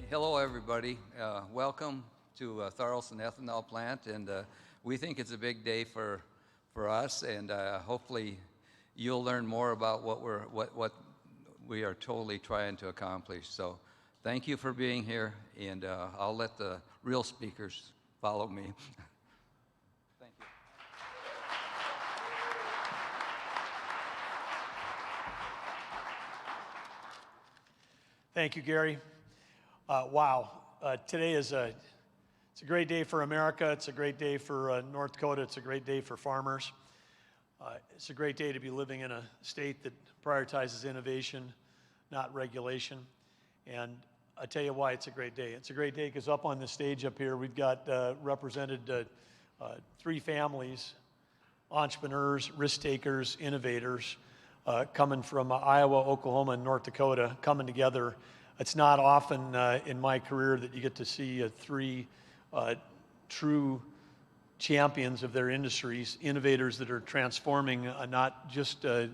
Hello, everybody. Welcome to Tharaldson Ethanol Plant, and we think it's a big day for us, and hopefully you'll learn more about what we are totally trying to accomplish. So, thank you for being here, and I'll let the real speakers follow me. Thank you. Thank you, Gary. Wow, today it's a great day for America. It's a great day for North Dakota. It's a great day for farmers. It's a great day to be living in a state that prioritizes innovation, not regulation. And I tell you why it's a great day. It's a great day because up on the stage up here, we've got represented three families, entrepreneurs, risk takers, innovators, coming from Iowa, Oklahoma, and North Dakota, coming together. It's not often in my career that you get to see three true champions of their industries, innovators that are transforming not just a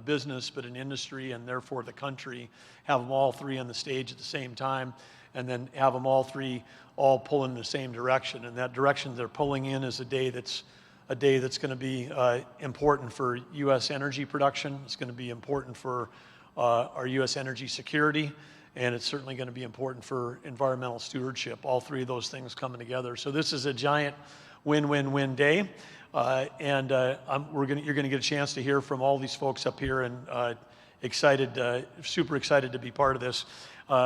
business, but an industry and therefore the country, have them all three on the stage at the same time, and then have them all three all pulling in the same direction. And that direction they're pulling in is a day that's going to be important for U.S. energy production. It's going to be important for our U.S. energy security. And it's certainly going to be important for environmental stewardship, all three of those things coming together. So this is a giant win-win-win day. You're going to get a chance to hear from all these folks up here, and super excited to be part of this,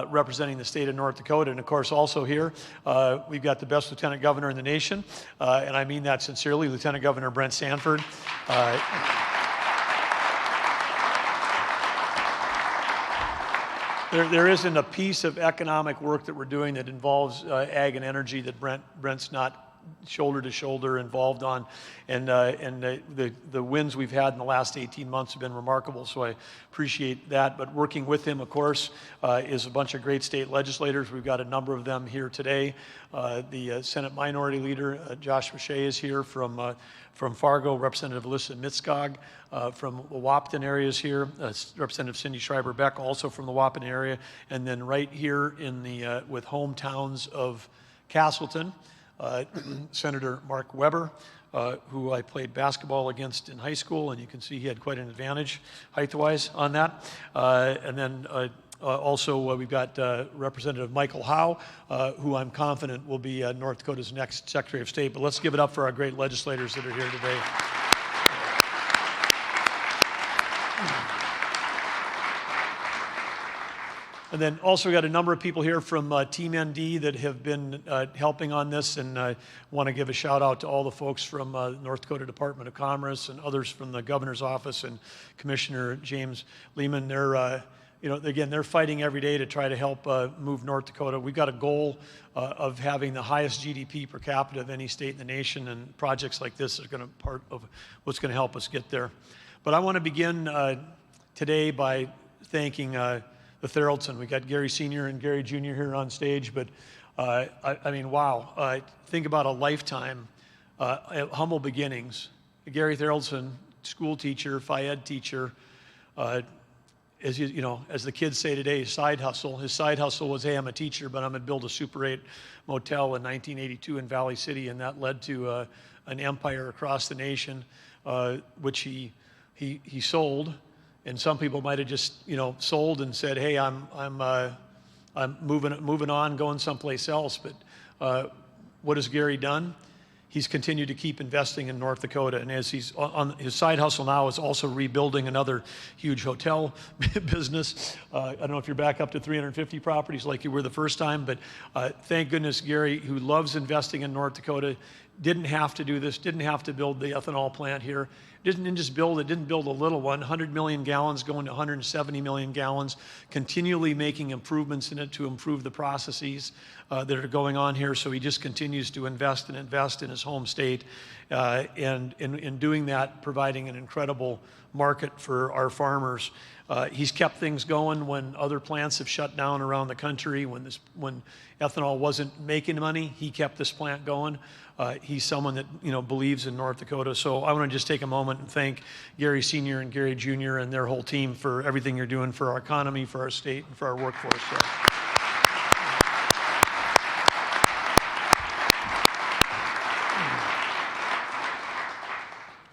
representing the state of North Dakota. And of course, also here, we've got the best lieutenant governor in the nation, and I mean that sincerely, Lieutenant Governor Brent Sanford. There isn't a piece of economic work that we're doing that involves ag and energy that Brent's not shoulder to shoulder involved on, and the wins we've had in the last 18 months have been remarkable, so I appreciate that. But working with him, of course, is a bunch of great state legislators. We've got a number of them here today. The Senate Minority Leader, Josh Richey, is here from Fargo. Representative Alyssa Mitskog from the Wahpeton area is here. Representative Cindy Schreiber-Beck, also from the Wahpeton area. And then right here in the with hometowns of Castleton, Senator Mark Weber, who I played basketball against in high school, and you can see he had quite an advantage height-wise on that. And then also we've got Representative Michael Howe, who I'm confident will be North Dakota's next Secretary of State. But let's give it up for our great legislators that are here today. And then also got a number of people here from Team ND that have been helping on this, and I want to give a shout out to all the folks from North Dakota Department of Commerce and others from the Governor's Office and Commissioner James Lehman. They're they're fighting every day to try to help move North Dakota. We've got a goal of having the highest GDP per capita of any state in the nation, and projects like this are going to part of what's going to help us get there. But I want to begin today by thanking the Tharaldson. We got Gary Sr. and Gary Jr. here on stage, but I mean, wow. Think about a lifetime, humble beginnings. Gary Tharaldson, school teacher, Phi-Ed teacher, as the kids say today, his side hustle. His side hustle was, hey, I'm a teacher, but I'm going to build a Super 8 motel in 1982 in Valley City, and that led to an empire across the nation, which he sold. And some people might have just, sold and said, "Hey, I'm moving on, going someplace else." But what has Gary done? He's continued to keep investing in North Dakota, and as he's on his side hustle now is also rebuilding another huge hotel business. I don't know if you're back up to 350 properties like you were the first time, but thank goodness Gary, who loves investing in North Dakota, didn't have to do this, didn't have to build the ethanol plant here. Didn't build a little one, 100 million gallons going to 170 million gallons, continually making improvements in it to improve the processes that are going on here. So he just continues to invest in his home state, and in doing that, providing an incredible market for our farmers. He's kept things going when other plants have shut down around the country. When ethanol wasn't making money, he kept this plant going. He's someone that believes in North Dakota. So I want to just take a moment and thank Gary Sr. and Gary Jr. and their whole team for everything you're doing for our economy, for our state, and for our workforce. So.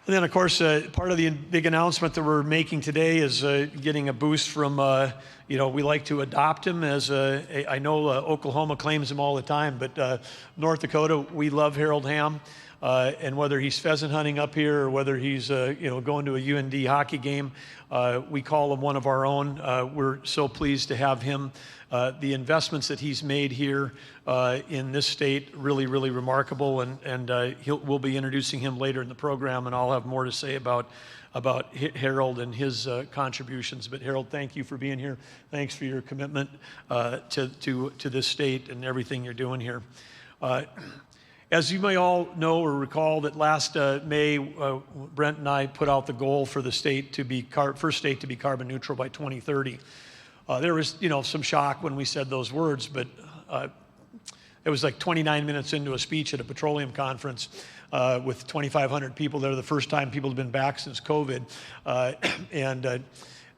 And then, of course, part of the big announcement that we're making today is getting a boost from, we like to adopt him as I know Oklahoma claims him all the time, but North Dakota, we love Harold Hamm. And whether he's pheasant hunting up here or whether he's, going to a UND hockey game, we call him one of our own. We're so pleased to have him. The investments that he's made here in this state, really, really remarkable. And we'll be introducing him later in the program, and I'll have more to say about Harold and his contributions. But Harold, thank you for being here. Thanks for your commitment to this state and everything you're doing here. As you may all know or recall, that last May, Brent and I put out the goal for the state to be first state to be carbon neutral by 2030. There was, some shock when we said those words, but it was like 29 minutes into a speech at a petroleum conference with 2,500 people there. The first time people have been back since COVID, and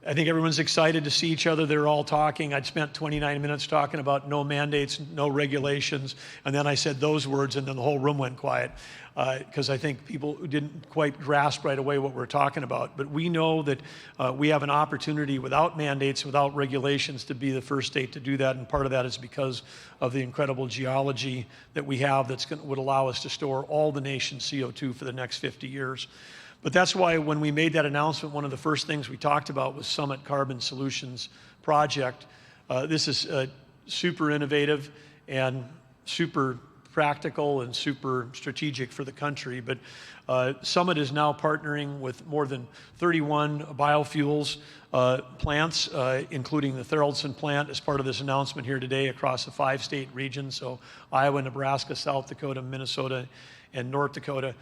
I think everyone's excited to see each other. They're all talking. I'd spent 29 minutes talking about no mandates, no regulations, and then I said those words, and then the whole room went quiet because I think people didn't quite grasp right away what we're talking about. But we know that we have an opportunity without mandates, without regulations, to be the first state to do that, and part of that is because of the incredible geology that we have would allow us to store all the nation's CO2 for the next 50 years. But that's why when we made that announcement, one of the first things we talked about was Summit Carbon Solutions Project. This is super innovative and super practical and super strategic for the country. But Summit is now partnering with more than 31 biofuels plants, including the Tharaldson plant, as part of this announcement here today across the 5-state region, so Iowa, Nebraska, South Dakota, Minnesota, and North Dakota.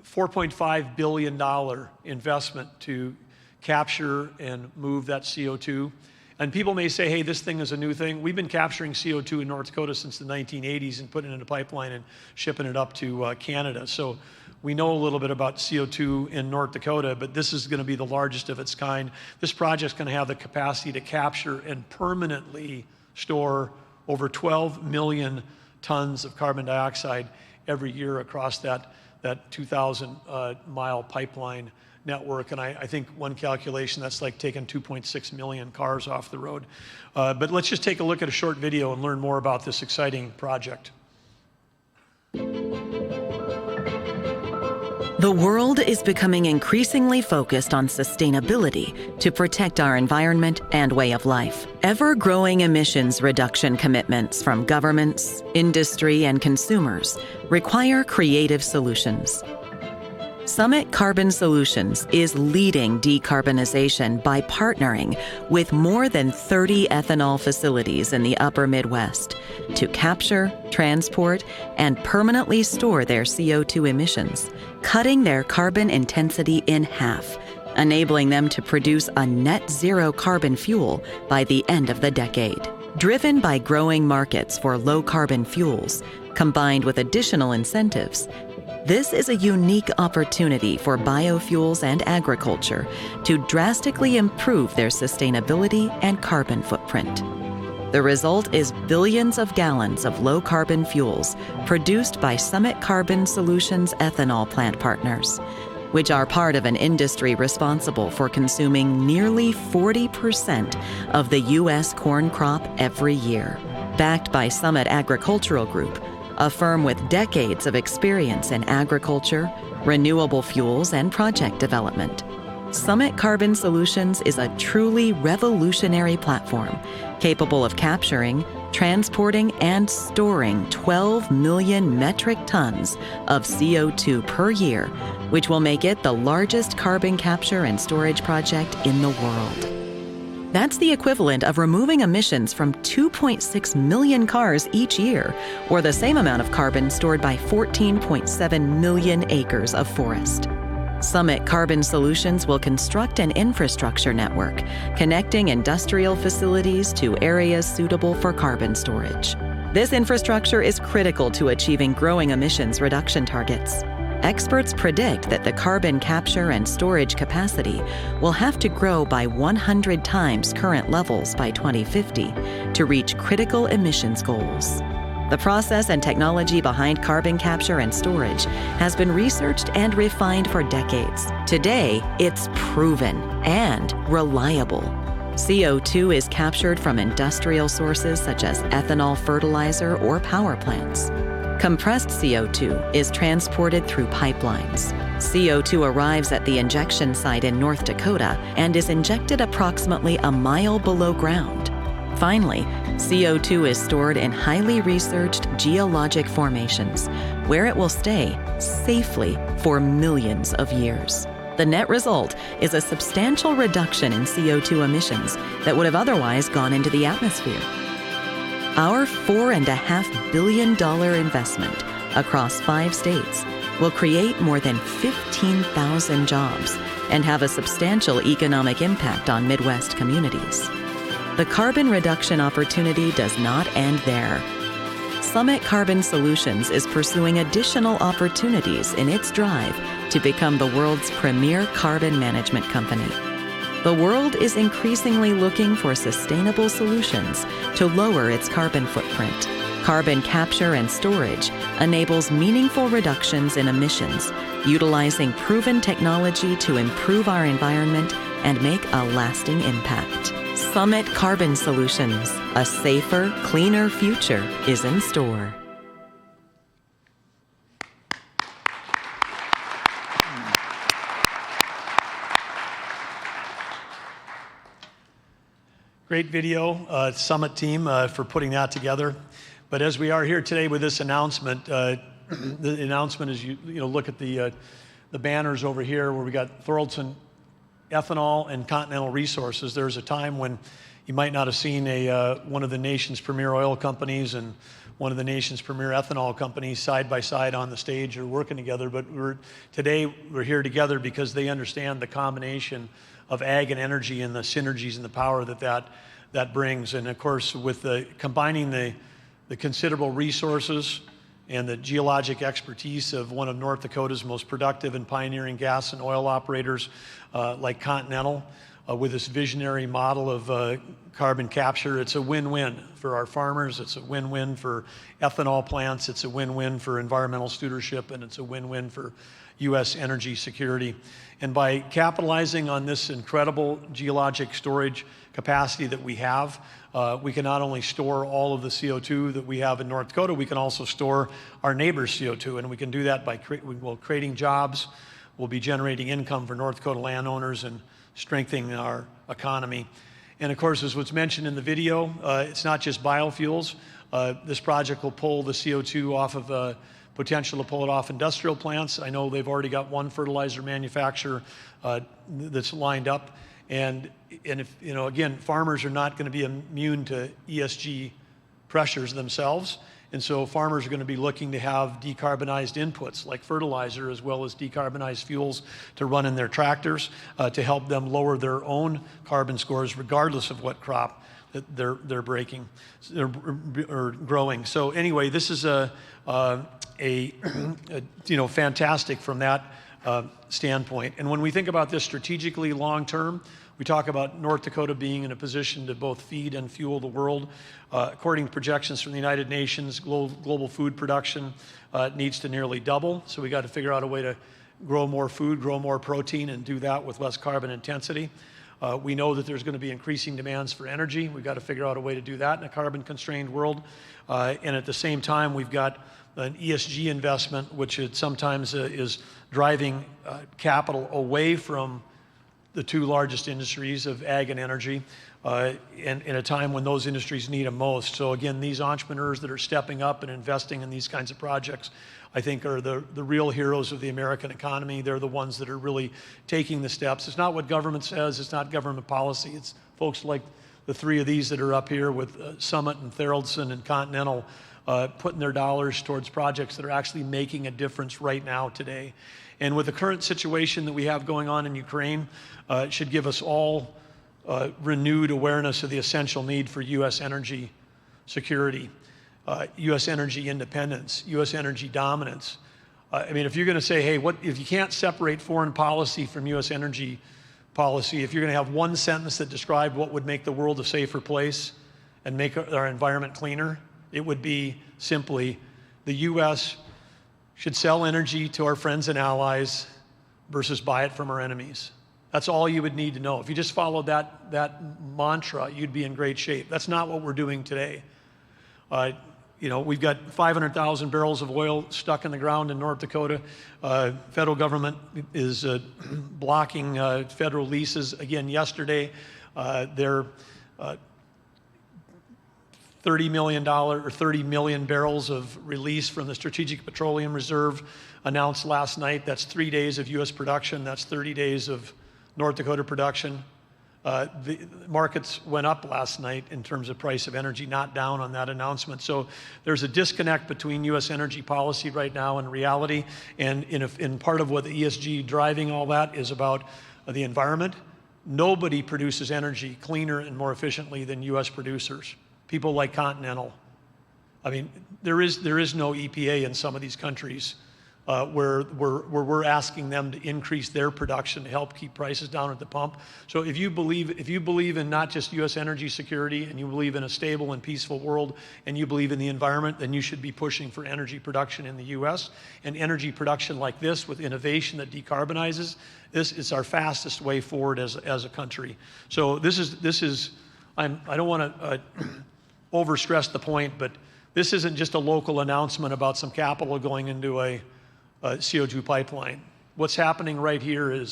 $4.5 billion investment to capture and move that CO2. And people may say, hey, this thing is a new thing. We've been capturing CO2 in North Dakota since the 1980s and putting it in a pipeline and shipping it up to Canada. So we know a little bit about CO2 in North Dakota, but this is going to be the largest of its kind. This project's going to have the capacity to capture and permanently store over 12 million tons of carbon dioxide every year across that 2,000-mile pipeline network. And I think one calculation, that's like taking 2.6 million cars off the road. But let's just take a look at a short video and learn more about this exciting project. The world is becoming increasingly focused on sustainability to protect our environment and way of life. Ever-growing emissions reduction commitments from governments, industry, and consumers require creative solutions. Summit Carbon Solutions is leading decarbonization by partnering with more than 30 ethanol facilities in the upper Midwest to capture, transport, and permanently store their CO2 emissions, cutting their carbon intensity in half, enabling them to produce a net zero carbon fuel by the end of the decade. Driven by growing markets for low-carbon fuels, combined with additional incentives, this is a unique opportunity for biofuels and agriculture to drastically improve their sustainability and carbon footprint. The result is billions of gallons of low-carbon fuels produced by Summit Carbon Solutions ethanol plant partners, which are part of an industry responsible for consuming nearly 40% of the U.S. corn crop every year. Backed by Summit Agricultural Group, a firm with decades of experience in agriculture, renewable fuels, and project development, Summit Carbon Solutions is a truly revolutionary platform capable of capturing, transporting, and storing 12 million metric tons of CO2 per year, which will make it the largest carbon capture and storage project in the world. That's the equivalent of removing emissions from 2.6 million cars each year, or the same amount of carbon stored by 14.7 million acres of forest. Summit Carbon Solutions will construct an infrastructure network connecting industrial facilities to areas suitable for carbon storage. This infrastructure is critical to achieving growing emissions reduction targets. Experts predict that the carbon capture and storage capacity will have to grow by 100 times current levels by 2050 to reach critical emissions goals. The process and technology behind carbon capture and storage has been researched and refined for decades. Today, it's proven and reliable. CO2 is captured from industrial sources such as ethanol fertilizer or power plants. Compressed CO2 is transported through pipelines. CO2 arrives at the injection site in North Dakota and is injected approximately a mile below ground. Finally, CO2 is stored in highly researched geologic formations, where it will stay safely for millions of years. The net result is a substantial reduction in CO2 emissions that would have otherwise gone into the atmosphere. Our $4.5 billion investment across 5 states will create more than 15,000 jobs and have a substantial economic impact on Midwest communities. The carbon reduction opportunity does not end there. Summit Carbon Solutions is pursuing additional opportunities in its drive to become the world's premier carbon management company. The world is increasingly looking for sustainable solutions to lower its carbon footprint. Carbon capture and storage enables meaningful reductions in emissions, utilizing proven technology to improve our environment and make a lasting impact. Summit Carbon Solutions, a safer, cleaner future is in store. Great video, Summit team, for putting that together. But as we are here today with this announcement, the announcement is you look at the banners over here where we got Thoroldson Ethanol and Continental Resources. There's a time when you might not have seen one of the nation's premier oil companies and one of the nation's premier ethanol companies side by side on the stage or working together. But today we're here together because they understand the combination of ag and energy and the synergies and the power that brings. And of course, with combining the considerable resources and the geologic expertise of one of North Dakota's most productive and pioneering gas and oil operators like Continental, with this visionary model of carbon capture, it's a win-win for our farmers, it's a win-win for ethanol plants, it's a win-win for environmental stewardship, and it's a win-win for U.S. energy security. And by capitalizing on this incredible geologic storage capacity that we have, we can not only store all of the CO2 that we have in North Dakota, we can also store our neighbors' CO2, and we can do that by creating jobs. We'll be generating income for North Dakota landowners and strengthening our economy. And of course, as was mentioned in the video, it's not just biofuels. This project will pull the CO2 off of potential to pull it off industrial plants. I know they've already got one fertilizer manufacturer that's lined up. And if, again, farmers are not going to be immune to ESG pressures themselves. And so farmers are going to be looking to have decarbonized inputs like fertilizer as well as decarbonized fuels to run in their tractors to help them lower their own carbon scores regardless of what crop that they're breaking or growing. So anyway, this is fantastic from that standpoint. And when we think about this strategically long term, we talk about North Dakota being in a position to both feed and fuel the world. According to projections from the United Nations, global food production needs to nearly double. So we got to figure out a way to grow more food, grow more protein, and do that with less carbon intensity. We know that there's going to be increasing demands for energy. We've got to figure out a way to do that in a carbon-constrained world. And at the same time, we've got an ESG investment, which sometimes is driving capital away from the two largest industries of ag and energy in a time when those industries need them most. So again, these entrepreneurs that are stepping up and investing in these kinds of projects, I think are the real heroes of the American economy. They're the ones that are really taking the steps. It's not what government says, it's not government policy. It's folks like the three of these that are up here with Summit and Thoroldson and Continental putting their dollars towards projects that are actually making a difference right now today. And with the current situation that we have going on in Ukraine, it should give us all renewed awareness of the essential need for U.S. energy security, U.S. energy independence, U.S. energy dominance. I mean, if you're going to say, hey, if you can't separate foreign policy from U.S. energy policy, if you're going to have one sentence that described what would make the world a safer place and make our environment cleaner, It would be simply the U.S. should sell energy to our friends and allies versus buy it from our enemies. That's all you would need to know. If you just followed that mantra, you'd be in great shape. That's not what we're doing today. We've got 500,000 barrels of oil stuck in the ground in North Dakota. Federal government is blocking federal leases again yesterday. They're $30 million barrels of release from the Strategic Petroleum Reserve announced last night. That's 3 days of U.S. production. That's 30 days of North Dakota production. The markets went up last night in terms of price of energy, not down on that announcement. So there's a disconnect between U.S. energy policy right now and reality. And in part of what the ESG driving all that is about the environment. Nobody produces energy cleaner and more efficiently than U.S. producers. People like Continental. I mean, there is no EPA in some of these countries where we're asking them to increase their production to help keep prices down at the pump. So if you believe in not just U.S. energy security, and you believe in a stable and peaceful world, and you believe in the environment, then you should be pushing for energy production in the U.S. and energy production like this with innovation that decarbonizes. This is our fastest way forward as a country. So this is I don't want to overstress the point, but this isn't just a local announcement about some capital going into a CO2 pipeline. What's happening right here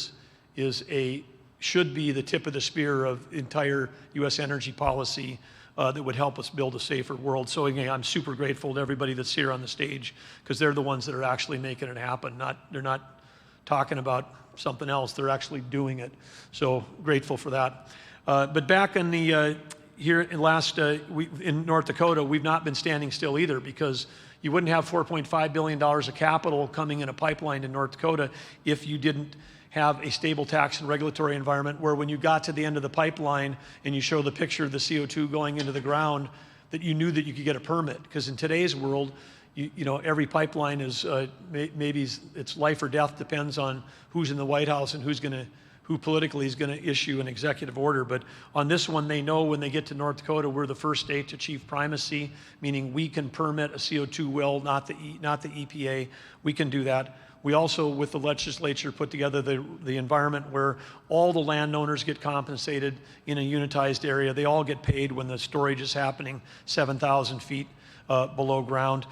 should be the tip of the spear of entire U.S. energy policy that would help us build a safer world. So again, I'm super grateful to everybody that's here on the stage, because they're the ones that are actually making it happen. They're not talking about something else, they're actually doing it. So grateful for that. But back in the here in North Dakota, we've not been standing still either, because you wouldn't have $4.5 billion of capital coming in a pipeline in North Dakota if you didn't have a stable tax and regulatory environment where when you got to the end of the pipeline and you show the picture of the CO2 going into the ground, that you knew that you could get a permit. Because in today's world, every pipeline is maybe it's life or death, depends on who's in the White House and who politically is going to issue an executive order. But on this one, they know when they get to North Dakota, we're the first state to achieve primacy, meaning we can permit a CO2 well, not the EPA. We can do that. We also, with the legislature, put together the environment where all the landowners get compensated in a unitized area. They all get paid when the storage is happening 7,000 feet below ground.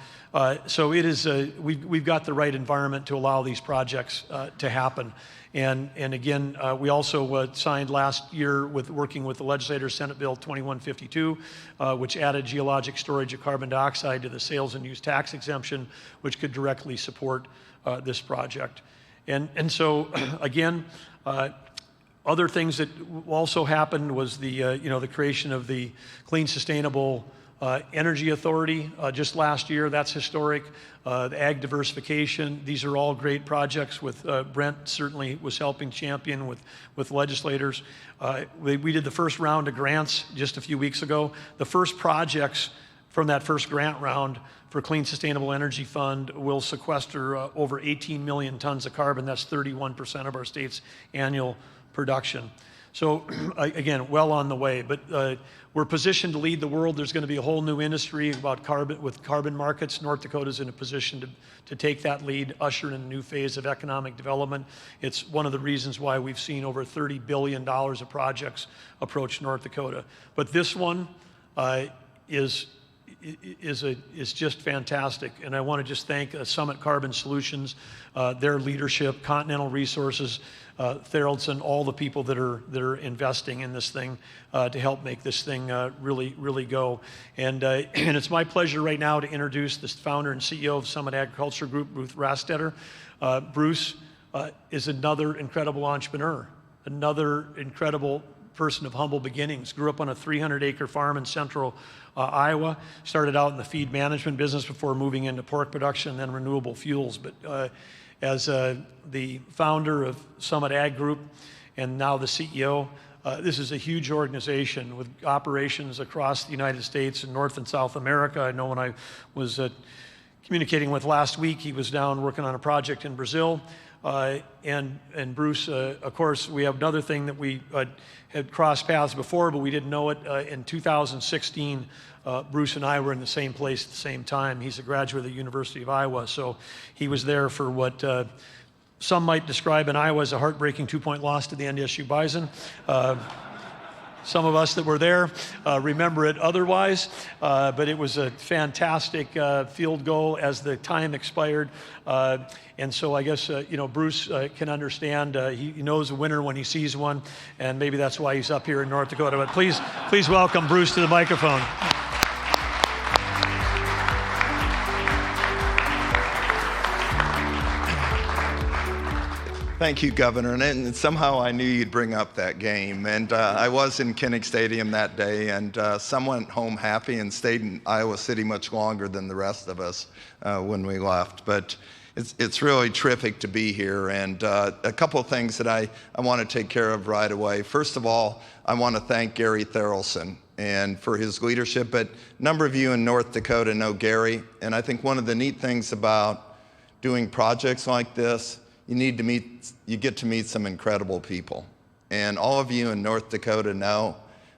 So it is we've got the right environment to allow these projects to happen. And again, we also signed last year working with the legislators, Senate Bill 2152, which added geologic storage of carbon dioxide to the sales and use tax exemption, which could directly support this project. And so again, other things that also happened was the creation of the Clean Sustainable Energy Authority just last year. That's historic. The ag diversification, these are all great projects with Brent certainly was helping champion with legislators. We did the first round of grants just a few weeks ago. The first projects from that first grant round for Clean Sustainable Energy Fund will sequester over 18 million tons of carbon. That's 31% of our state's annual production. So again, well on the way, but we're positioned to lead the world. There's going to be a whole new industry about carbon markets. North Dakota's in a position to take that lead, usher in a new phase of economic development. It's one of the reasons why we've seen over $30 billion of projects approach North Dakota. But this one is just fantastic, and I want to just thank Summit Carbon Solutions, their leadership, Continental Resources, Theraldson, all the people that are investing in this thing to help make this thing really go. And it's my pleasure right now to introduce the founder and CEO of Summit Agriculture Group, Bruce Rastetter. Bruce is another incredible entrepreneur, another incredible person of humble beginnings. Grew up on a 300-acre farm in central Iowa. Started out in the feed management business before moving into pork production and then renewable fuels. But as the founder of Summit Ag Group and now the CEO, this is a huge organization with operations across the United States and North and South America. I know when I was communicating with last week, he was down working on a project in Brazil. And Bruce, of course, we have another thing that we had crossed paths before, but we didn't know it. In 2016, Bruce and I were in the same place at the same time. He's a graduate of the University of Iowa, so he was there for what some might describe in Iowa as a heartbreaking 2-point loss to the NDSU Bison. Some of us that were there remember it otherwise, but it was a fantastic field goal as the time expired. And so I guess, Bruce can understand. He knows a winner when he sees one, and maybe that's why he's up here in North Dakota. But please welcome Bruce to the microphone. Thank you, Governor. And somehow I knew you'd bring up that game. And I was in Kinnick Stadium that day, and some went home happy and stayed in Iowa City much longer than the rest of us when we left. But it's really terrific to be here. And a couple of things that I want to take care of right away. First of all, I want to thank Gary Tharaldson and for his leadership. But a number of you in North Dakota know Gary. And I think one of the neat things about doing projects like this, you get to meet some incredible people. And all of you in North Dakota know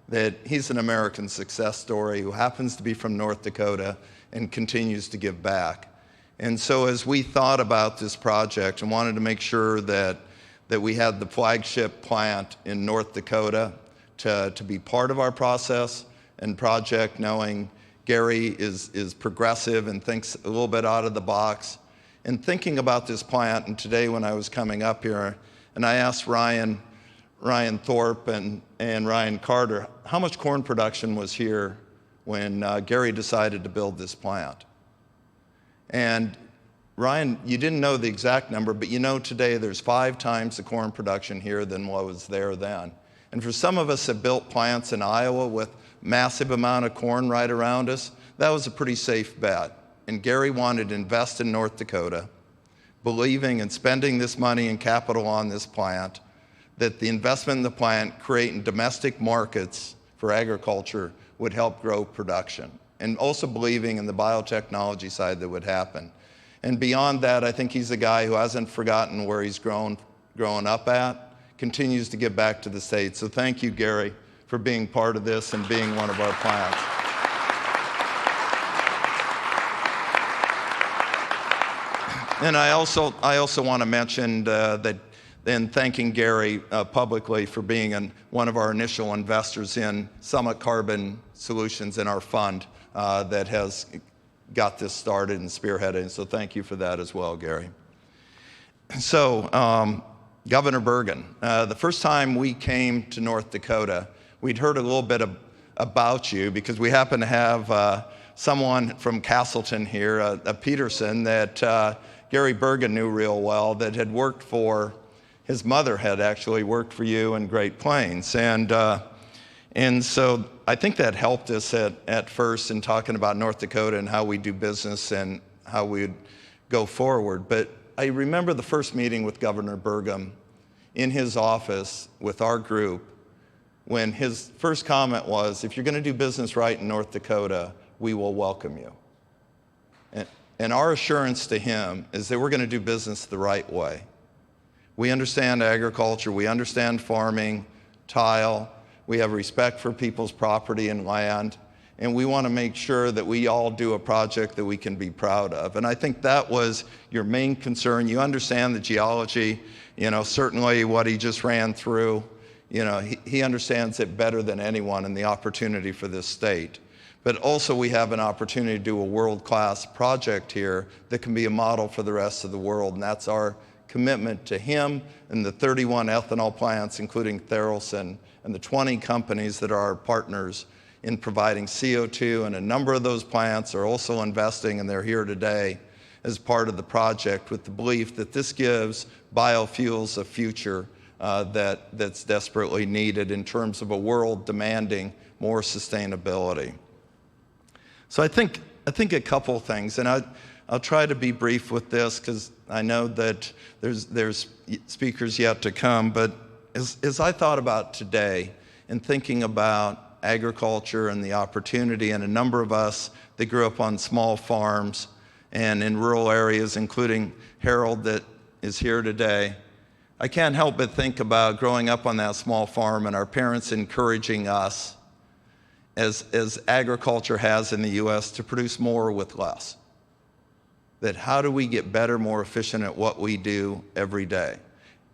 that he's an American success story who happens to be from North Dakota and continues to give back. And so as we thought about this project and wanted to make sure that we had the flagship plant in North Dakota to be part of our process and project, knowing Gary is progressive and thinks a little bit out of the box, and thinking about this plant, and today when I was coming up here, and I asked Ryan Thorpe and Ryan Carter, how much corn production was here when Gary decided to build this plant? And Ryan, you didn't know the exact number, but you know today there's 5 times the corn production here than what was there then. And for some of us that built plants in Iowa with massive amount of corn right around us, that was a pretty safe bet. And Gary wanted to invest in North Dakota, believing in spending this money and capital on this plant, that the investment in the plant creating domestic markets for agriculture would help grow production, and also believing in the biotechnology side that would happen. And beyond that, I think he's a guy who hasn't forgotten where he's grown up at, continues to give back to the state. So thank you, Gary, for being part of this and being one of our plants. And I also want to mention that in thanking Gary publicly for being one of our initial investors in Summit Carbon Solutions in our fund that has got this started and spearheaded. So thank you for that as well, Gary. So Governor Bergen, the first time we came to North Dakota, we'd heard a little bit about you because we happen to have someone from Castleton here, a Peterson, that Gary Bergen knew real well, that had worked for, his mother had actually worked for you in Great Plains. And so I think that helped us at first in talking about North Dakota and how we do business and how we'd go forward. But I remember the first meeting with Governor Bergen in his office with our group, when his first comment was, if you're going to do business right in North Dakota, we will welcome you. And our assurance to him is that we're going to do business the right way. We understand agriculture, we understand farming, tile, we have respect for people's property and land, and we want to make sure that we all do a project that we can be proud of. And I think that was your main concern. You understand the geology, certainly what he just ran through, he understands it better than anyone and the opportunity for this state. But also we have an opportunity to do a world-class project here that can be a model for the rest of the world, and that's our commitment to him and the 31 ethanol plants, including Tharaldson, and the 20 companies that are our partners in providing CO2, and a number of those plants are also investing, and they're here today as part of the project with the belief that this gives biofuels a future that's desperately needed in terms of a world demanding more sustainability. So I think a couple things, and I'll try to be brief with this because I know that there's speakers yet to come, but as I thought about today and thinking about agriculture and the opportunity, and a number of us that grew up on small farms and in rural areas, including Harold, that is here today, I can't help but think about growing up on that small farm and our parents encouraging us, as agriculture has in the U.S., to produce more with less. That how do we get better, more efficient at what we do every day?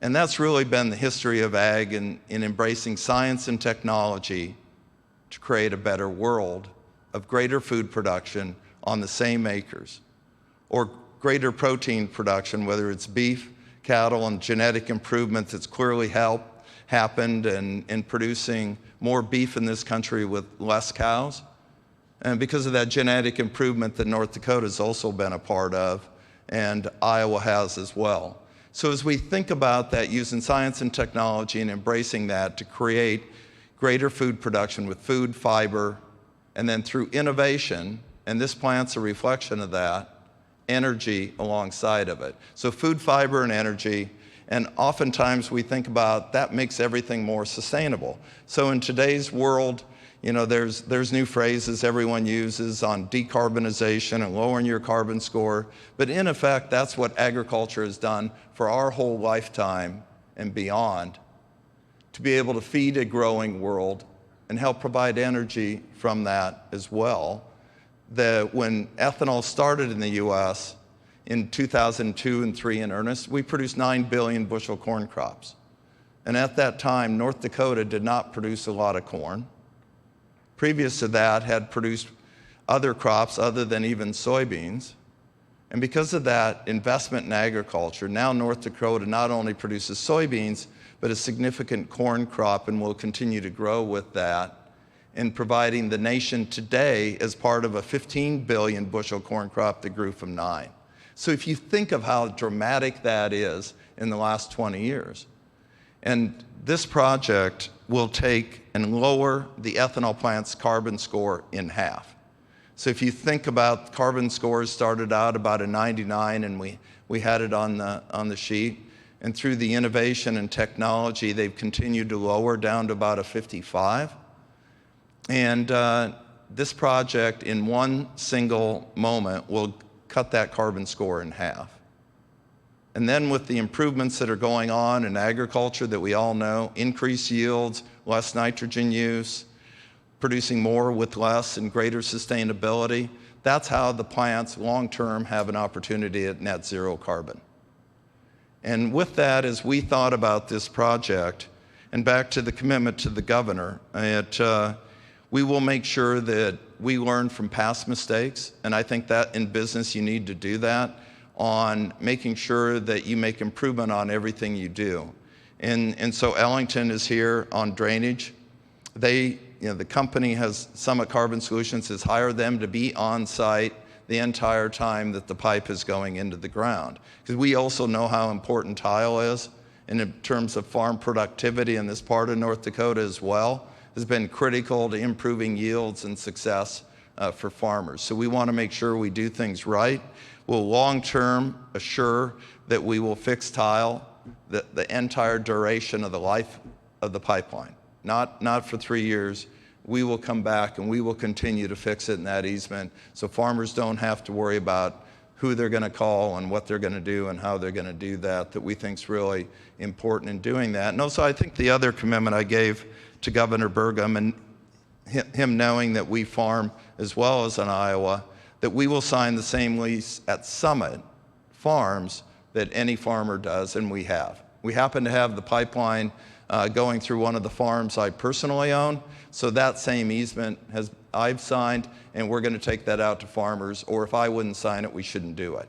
And that's really been the history of ag in embracing science and technology to create a better world of greater food production on the same acres, or greater protein production, whether it's beef, cattle, and genetic improvement that's clearly happened in producing more beef in this country with less cows. And because of that genetic improvement that North Dakota has also been a part of, and Iowa has as well. So as we think about that, using science and technology and embracing that to create greater food production with food, fiber, and then through innovation, and this plant's a reflection of that, energy alongside of it. So food, fiber, and energy, and oftentimes we think about that makes everything more sustainable. So in today's world, you know, there's new phrases everyone uses on decarbonization and lowering your carbon score, but in effect, that's what agriculture has done for our whole lifetime and beyond, to be able to feed a growing world and help provide energy from that as well. That when ethanol started in the U.S. in 2002 and 3 in earnest, we produced 9 billion bushel corn crops. And at that time, North Dakota did not produce a lot of corn. Previous to that, had produced other crops other than even soybeans. And because of that investment in agriculture, now North Dakota not only produces soybeans, but a significant corn crop, and will continue to grow with that, in providing the nation today as part of a 15 billion bushel corn crop that grew from 9. So if you think of how dramatic that is in the last 20 years, and this project will take and lower the ethanol plant's carbon score in half. So if you think about carbon scores started out about a 99, and we had it on the sheet, and through the innovation and technology, they've continued to lower down to about a 55. And this project, in one single moment, will cut that carbon score in half. And then with the improvements that are going on in agriculture that we all know, increased yields, less nitrogen use, producing more with less and greater sustainability, that's how the plants long-term have an opportunity at net zero carbon. And with that, as we thought about this project, and back to the commitment to the governor, we will make sure that we learn from past mistakes, and I think that in business you need to do that, on making sure that you make improvement on everything you do. And so Ellington is here on drainage. The company has, Summit Carbon Solutions has hired them to be on site the entire time that the pipe is going into the ground. Because we also know how important tile is, and in terms of farm productivity in this part of North Dakota as well, has been critical to improving yields and success for farmers. So we want to make sure we do things right. We'll long-term assure that we will fix tile the entire duration of the life of the pipeline. Not for 3 years. We will come back and we will continue to fix it in that easement, so farmers don't have to worry about who they're going to call and what they're going to do and how they're going to do that we think is really important in doing that. And also, I think the other commitment I gave to Governor Burgum, and him knowing that we farm as well as in Iowa, that we will sign the same lease at Summit Farms that any farmer does, and we have. We happen to have the pipeline going through one of the farms I personally own, so that same easement I've signed, and we're going to take that out to farmers, or if I wouldn't sign it, we shouldn't do it.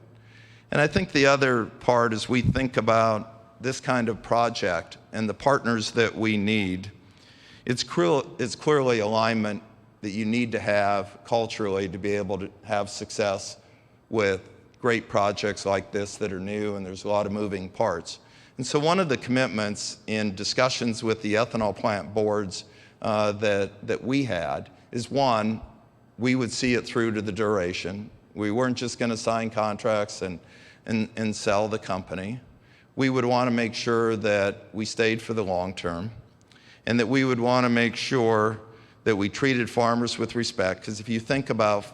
And I think the other part is we think about this kind of project and the partners that we need. It's clearly alignment that you need to have culturally to be able to have success with great projects like this that are new, and there's a lot of moving parts. And so one of the commitments in discussions with the ethanol plant boards that we had is, one, we would see it through to the duration. We weren't just going to sign contracts and sell the company. We would want to make sure that we stayed for the long term, and that we would want to make sure that we treated farmers with respect. Because if you think about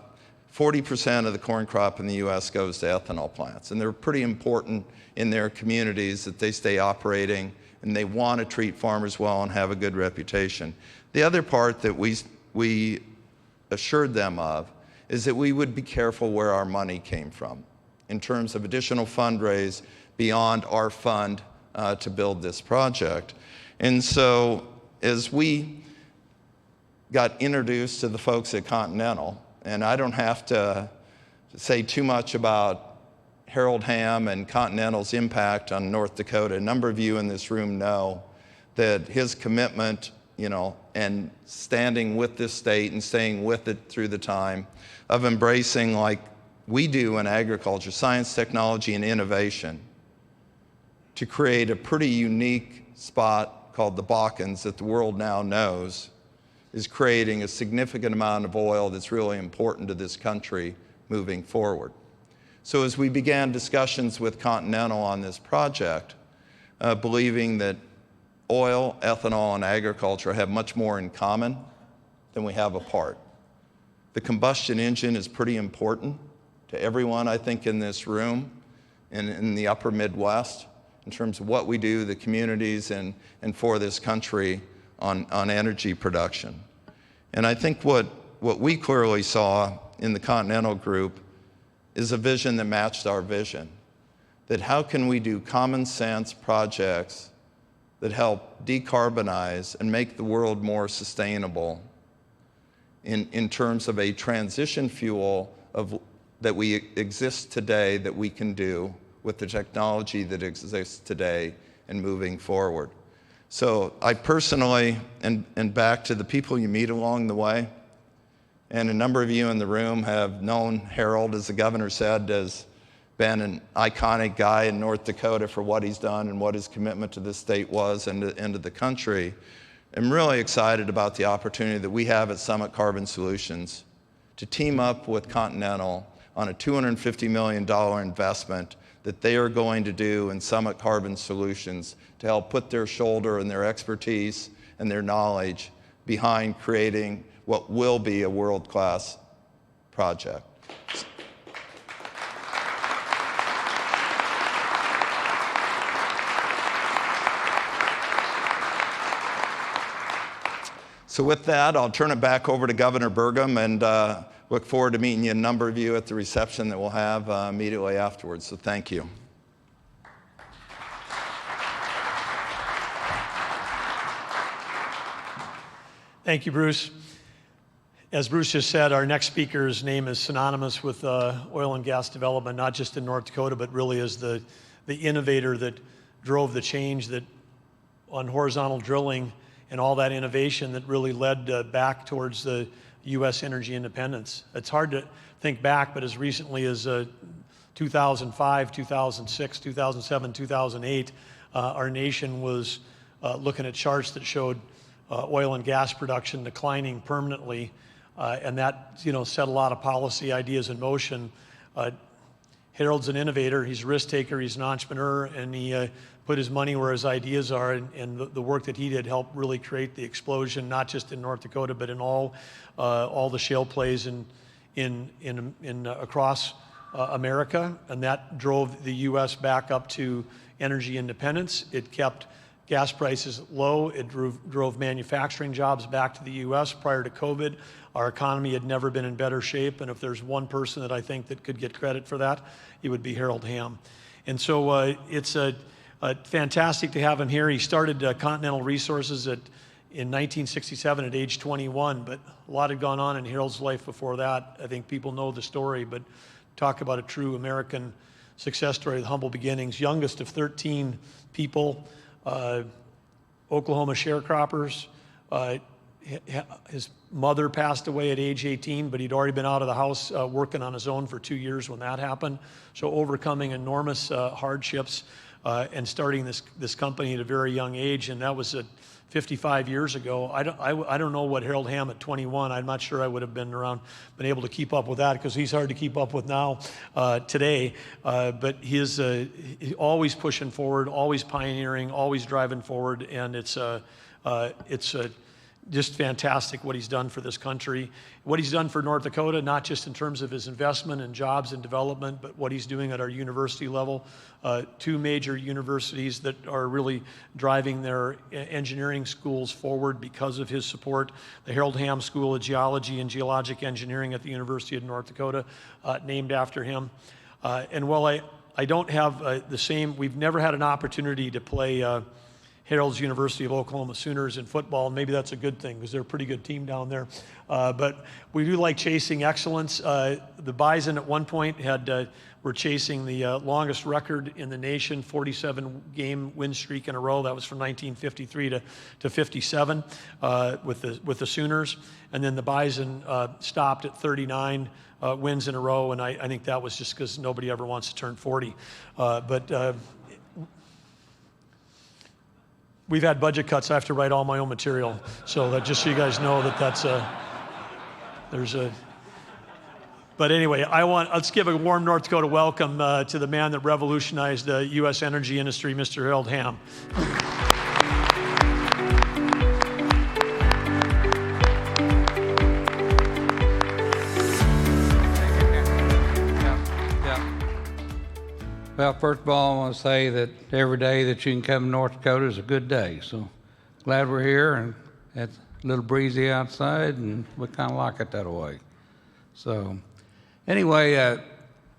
40% of the corn crop in the U.S. goes to ethanol plants, and they're pretty important in their communities that they stay operating, and they want to treat farmers well and have a good reputation. The other part that we assured them of is that we would be careful where our money came from in terms of additional fundraise beyond our fund to build this project. And so as we got introduced to the folks at Continental, and I don't have to say too much about Harold Hamm and Continental's impact on North Dakota. A number of you in this room know that his commitment, and standing with this state and staying with it through the time of embracing, like we do in agriculture, science, technology, and innovation, to create a pretty unique spot called the Balkans that the world now knows is creating a significant amount of oil that's really important to this country moving forward. So as we began discussions with Continental on this project, believing that oil, ethanol, and agriculture have much more in common than we have apart. The combustion engine is pretty important to everyone, I think, in this room and in the upper Midwest in terms of what we do, the communities, and for this country on energy production. And I think what we clearly saw in the Continental Group is a vision that matched our vision, that how can we do common sense projects that help decarbonize and make the world more sustainable in terms of a transition fuel that we exist today that we can do with the technology that exists today and moving forward. So I personally, and back to the people you meet along the way, and a number of you in the room have known Harold, as the governor said, has been an iconic guy in North Dakota for what he's done and what his commitment to this state was and to the country. I'm really excited about the opportunity that we have at Summit Carbon Solutions to team up with Continental on a $250 million investment that they are going to do in Summit Carbon Solutions to help put their shoulder and their expertise and their knowledge behind creating what will be a world-class project. So with that, I'll turn it back over to Governor Burgum and look forward to meeting a number of you at the reception that we'll have immediately afterwards. So thank you. Thank you, Bruce. As Bruce just said, our next speaker's name is synonymous with oil and gas development, not just in North Dakota, but really as the innovator that drove the change that on horizontal drilling and all that innovation that really led back towards the U.S. energy independence. It's hard to think back, but as recently as 2005, 2006, 2007, 2008, our nation was looking at charts that showed oil and gas production declining permanently, and that set a lot of policy ideas in motion. Harold's an innovator, he's a risk taker, he's an entrepreneur, and he put his money where his ideas are, and the work that he did helped really create the explosion, not just in North Dakota, but in all the shale plays in across America, and that drove the U.S. back up to energy independence. It kept gas prices low. It drove manufacturing jobs back to the U.S. Prior to COVID, our economy had never been in better shape, and if there's one person that I think that could get credit for that, it would be Harold Hamm. And so it's fantastic to have him here. He started Continental Resources in 1967 at age 21, but a lot had gone on in Harold's life before that. I think people know the story, but talk about a true American success story, the humble beginnings. Youngest of 13 people, Oklahoma sharecroppers. His mother passed away at age 18, but he'd already been out of the house working on his own for 2 years when that happened. So overcoming enormous hardships and starting this company at a very young age, and that was 55 years ago. I don't know what Harold Hamm at 21, I'm not sure I would have been able to keep up with that, because he's hard to keep up with now today. But he's always pushing forward, always pioneering, always driving forward, and it's just fantastic what he's done for this country, what he's done for North Dakota, not just in terms of his investment in jobs and development, but what he's doing at our university level. 2 major universities that are really driving their engineering schools forward because of his support. The Harold Ham School of Geology and Geologic Engineering at the University of North Dakota, named after him. And while I don't have the same, we've never had an opportunity to play Harold's University of Oklahoma Sooners in football, and maybe that's a good thing because they're a pretty good team down there. But we do like chasing excellence. The Bison at one point were chasing the longest record in the nation, 47-game win streak in a row. That was from 1953 to 57 with the Sooners. And then the Bison stopped at 39 wins in a row, and I think that was just because nobody ever wants to turn 40. We've had budget cuts. I have to write all my own material. So that just so you guys know but anyway, let's give a warm North Dakota welcome to the man that revolutionized the U.S. energy industry, Mr. Harold Ham. Well, first of all, I want to say that every day that you can come to North Dakota is a good day. So glad we're here, and it's a little breezy outside, and we kind of like it that way. So anyway,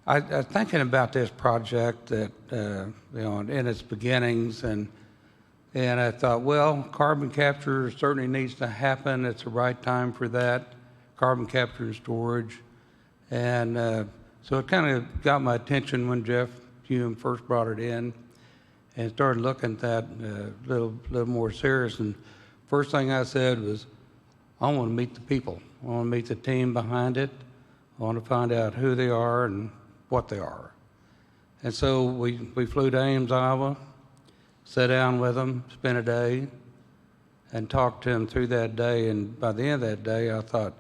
I was thinking about this project that, in its beginnings, and I thought, well, carbon capture certainly needs to happen. It's the right time for that, carbon capture and storage. And so it kind of got my attention when Jeff Hume first brought it in, and started looking at that a little more serious. And first thing I said was, I want to meet the people. I want to meet the team behind it. I want to find out who they are and what they are. And so we flew to Ames, Iowa, sat down with them, spent a day, and talked to them through that day. And by the end of that day, I thought,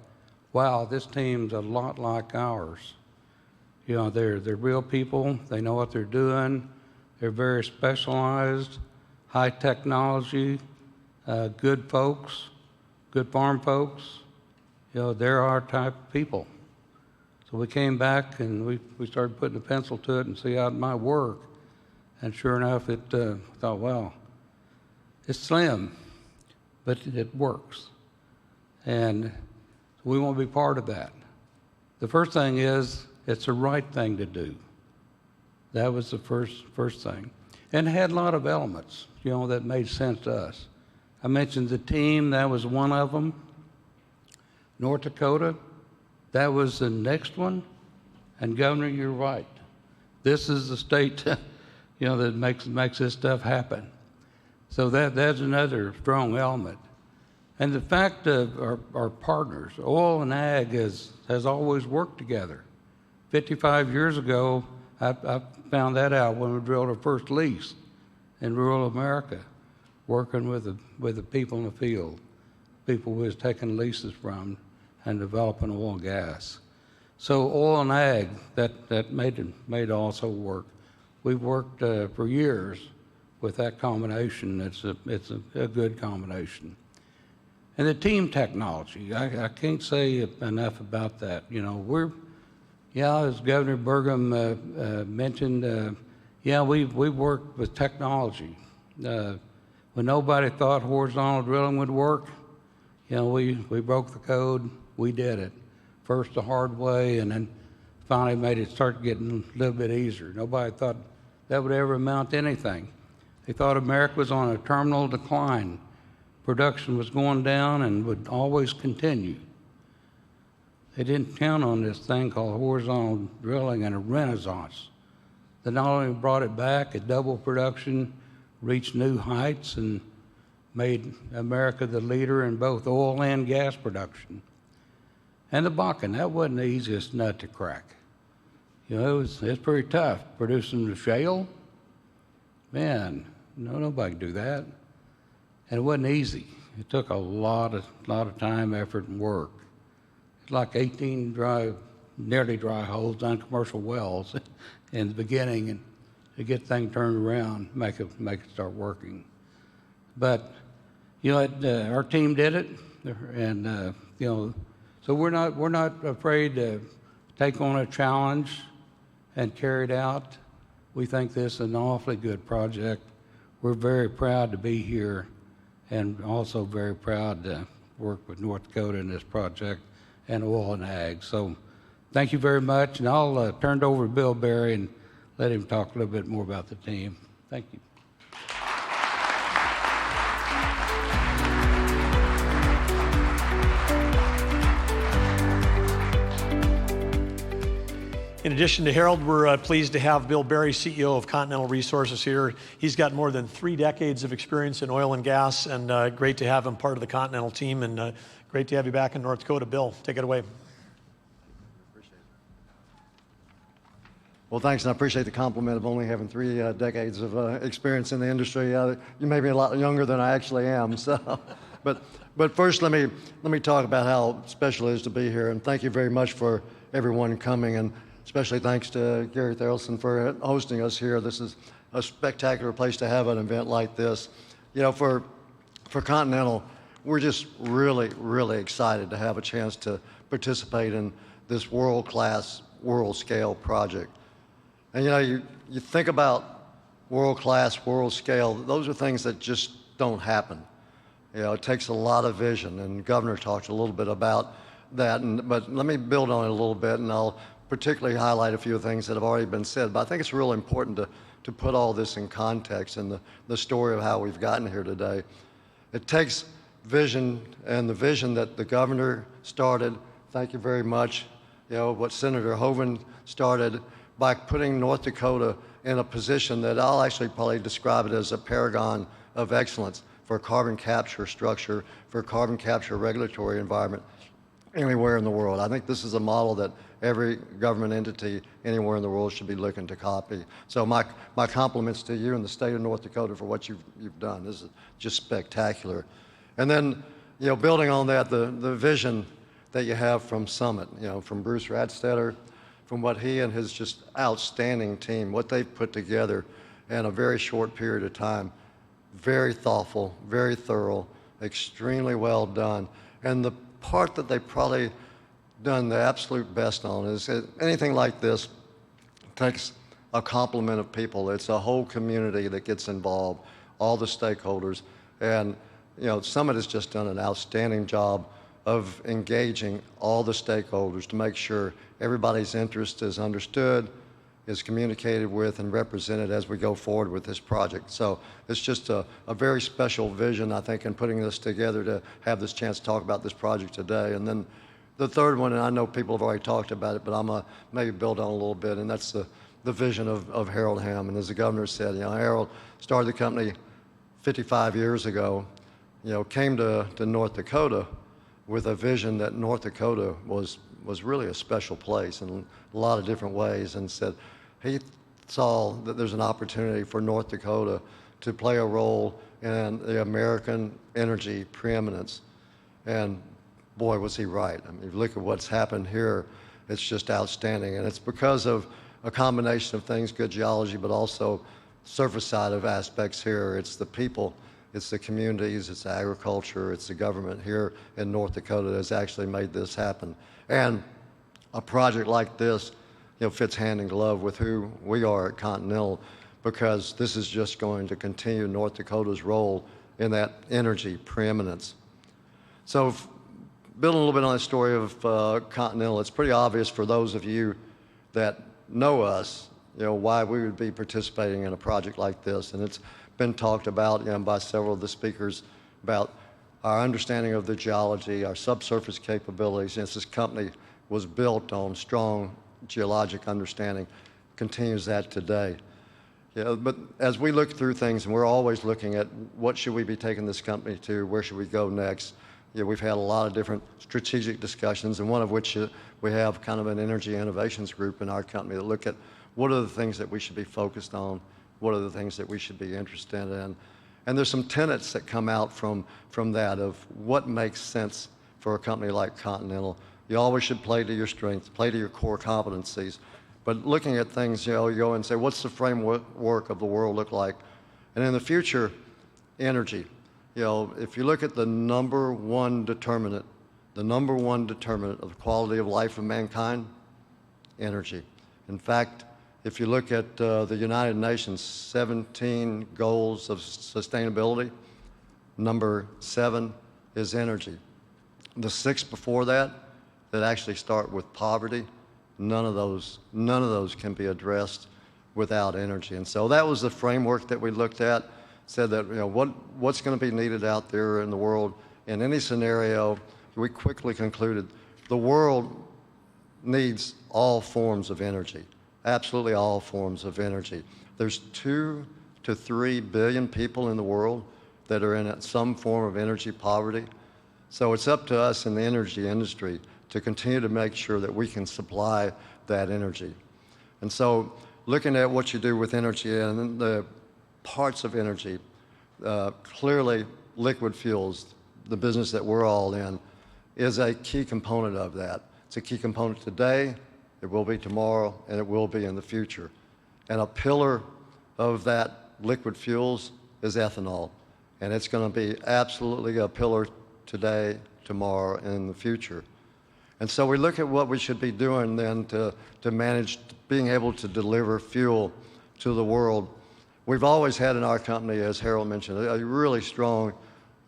wow, this team's a lot like ours. You know, they're real people. They know what they're doing. They're very specialized, high technology, good folks, good farm folks. You know, they're our type of people. So we came back and we started putting a pencil to it and see how it might work. And sure enough, I thought, well, it's slim, but it works. And we want to be part of that. The first thing is, it's the right thing to do. That was the first thing. And it had a lot of elements, that made sense to us. I mentioned the team, that was one of them. North Dakota, that was the next one. And Governor, you're right. This is the state, that makes this stuff happen. So that's another strong element. And the fact of our partners, oil and ag has always worked together. 55 years ago, I found that out when we drilled our first lease in rural America, working with the people in the field, people we was taking leases from and developing oil and gas. So oil and ag, that made it also work. We've worked for years with that combination. It's a good combination. And the team technology, I can't say enough about that. As Governor Burgum mentioned, we worked with technology. When nobody thought horizontal drilling would work, we broke the code, we did it. First the hard way, and then finally made it start getting a little bit easier. Nobody thought that would ever amount to anything. They thought America was on a terminal decline. Production was going down and would always continue. They didn't count on this thing called horizontal drilling and a renaissance that not only brought it back, it doubled production, reached new heights, and made America the leader in both oil and gas production. And the Bakken, that wasn't the easiest nut to crack. It was pretty tough producing the shale. Man, nobody could do that. And it wasn't easy. It took a lot of time, effort, and work. It's like 18 nearly dry holes, uncommercial wells in the beginning, and to get things turned around, make it start working. But our team did it, And, so we're not afraid to take on a challenge and carry it out. We think this is an awfully good project. We're very proud to be here and also very proud to work with North Dakota in this project and oil and ag. So thank you very much, and I'll turn it over to Bill Berry and let him talk a little bit more about the team. Thank you. In addition to Harold, we're pleased to have Bill Berry, CEO of Continental Resources here. He's got more than 3 decades of experience in oil and gas, and great to have him part of the Continental team, and great to have you back in North Dakota. Bill, take it away. Well, thanks, and I appreciate the compliment of only having 3 decades of experience in the industry. You may be a lot younger than I actually am. So, but first, let me talk about how special it is to be here, and thank you very much for everyone coming, and especially thanks to Gary Tharaldson for hosting us here. This is a spectacular place to have an event like this. You know, for Continental, we're just really, really excited to have a chance to participate in this world-class, world-scale project. And you know, you think about world-class, world-scale, those are things that just don't happen. You know, it takes a lot of vision, and the governor talked a little bit about that, but let me build on it a little bit, and I'll particularly highlight a few things that have already been said. But I think it's real important to put all this in context and the story of how we've gotten here today. It takes vision, and the vision that the governor started, thank you very much, you know, what Senator Hoeven started by putting North Dakota in a position that I'll actually probably describe it as a paragon of excellence for carbon capture structure, for carbon capture regulatory environment anywhere in the world. I think this is a model that every government entity anywhere in the world should be looking to copy. So my compliments to you and the state of North Dakota for what you've done. This is just spectacular. And then, you know, building on that, the vision that you have from Summit, you know, from Bruce Radstetter, from what he and his just outstanding team, what they've put together in a very short period of time. Very thoughtful, very thorough, extremely well done. And the part that they probably done the absolute best on is anything like this takes a complement of people. It's a whole community that gets involved, all the stakeholders. And, you know, Summit has just done an outstanding job of engaging all the stakeholders to make sure everybody's interest is understood, is communicated with, and represented as we go forward with this project. So it's just a very special vision, I think, in putting this together to have this chance to talk about this project today. And then the third one, and I know people have already talked about it, but I'm gonna maybe build on a little bit, and that's the vision of Harold Hammond. As the governor said, you know, Harold started the company 55 years ago, you know, came to North Dakota with a vision that North Dakota was really a special place in a lot of different ways, and said he saw that there's an opportunity for North Dakota to play a role in the American energy preeminence. And boy, was he right. I mean, if you look at what's happened here, it's just outstanding. And it's because of a combination of things, good geology, but also surface side of aspects here. It's the people, it's the communities, it's agriculture, it's the government here in North Dakota that has actually made this happen. And a project like this, you know, fits hand in glove with who we are at Continental, because this is just going to continue North Dakota's role in that energy preeminence. So building a little bit on the story of Continental, it's pretty obvious for those of you that know us, you know, why we would be participating in a project like this. And it's been talked about, you know, by several of the speakers about our understanding of the geology, our subsurface capabilities. Yes, this company was built on strong geologic understanding, continues that today. Yeah, but as we look through things, and we're always looking at what should we be taking this company to, where should we go next? Yeah, we've had a lot of different strategic discussions, and one of which we have kind of an energy innovations group in our company that look at what are the things that we should be focused on, what are the things that we should be interested in. And there's some tenets that come out from that of what makes sense for a company like Continental. You always should play to your strengths, play to your core competencies. But looking at things, you know, you go and say, what's the framework of the world look like? And in the future, energy. if you look at the number one determinant of the quality of life of mankind, energy. In fact, if you look at the United Nations 17 goals of sustainability, number 7 is energy. The 6 before that actually start with poverty, none of those can be addressed without energy. And so that was the framework that we looked at, said that what's going to be needed out there in the world in any scenario. We quickly concluded the world needs all forms of energy, absolutely all forms of energy. There's 2 to 3 billion people in the world that are in some form of energy poverty. So it's up to us in the energy industry to continue to make sure that we can supply that energy. And so looking at what you do with energy and the parts of energy, clearly liquid fuels, the business that we're all in, is a key component of that. It's a key component today, it will be tomorrow, and it will be in the future. And a pillar of that liquid fuels is ethanol. And it's going to be absolutely a pillar today, tomorrow, and in the future. And so we look at what we should be doing then to manage being able to deliver fuel to the world. We've always had in our company, as Harold mentioned, a really strong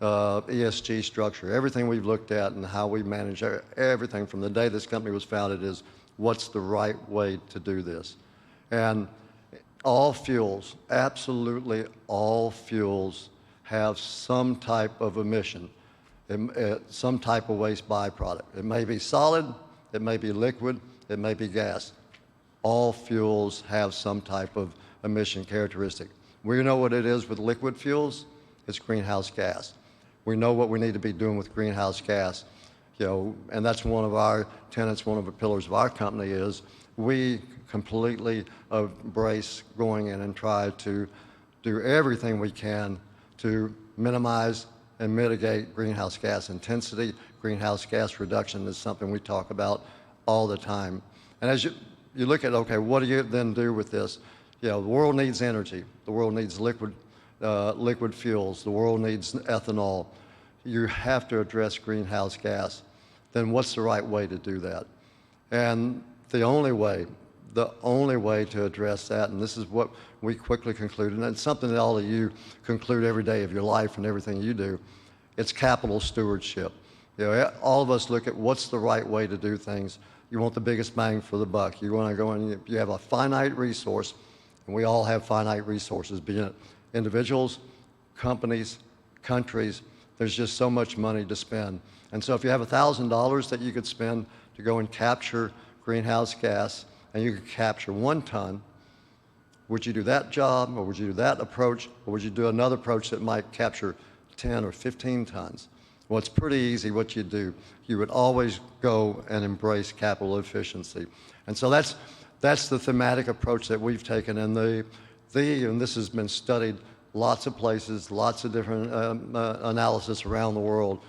ESG structure. Everything we've looked at and how we manage everything from the day this company was founded is what's the right way to do this. And all fuels, absolutely all fuels, have some type of emission, some type of waste byproduct. It may be solid, it may be liquid, it may be gas. All fuels have some type of emission characteristic. We know what it is with liquid fuels, it's greenhouse gas. We know what we need to be doing with greenhouse gas, and that's one of our tenets, one of the pillars of our company is we completely embrace going in and try to do everything we can to minimize and mitigate greenhouse gas intensity. Greenhouse gas reduction is something we talk about all the time. And as you look at, okay, what do you then do with this? The world needs energy. The world needs liquid fuels. The world needs ethanol. You have to address greenhouse gas. Then what's the right way to do that? And the only way to address that, and this is what we quickly concluded, and it's something that all of you conclude every day of your life and everything you do, it's capital stewardship. All of us look at what's the right way to do things. You want the biggest bang for the buck. You want to go in, you have a finite resource, and we all have finite resources, be it individuals, companies, countries. There's just so much money to spend. And so if you have $1,000 that you could spend to go and capture greenhouse gas, and you could capture 1 ton, would you do that job, or would you do that approach, or would you do another approach that might capture 10 or 15 tons? Well, it's pretty easy what you do. You would always go and embrace capital efficiency. And so that's the thematic approach that we've taken, and and this has been studied lots of places, lots of different analysis around the world.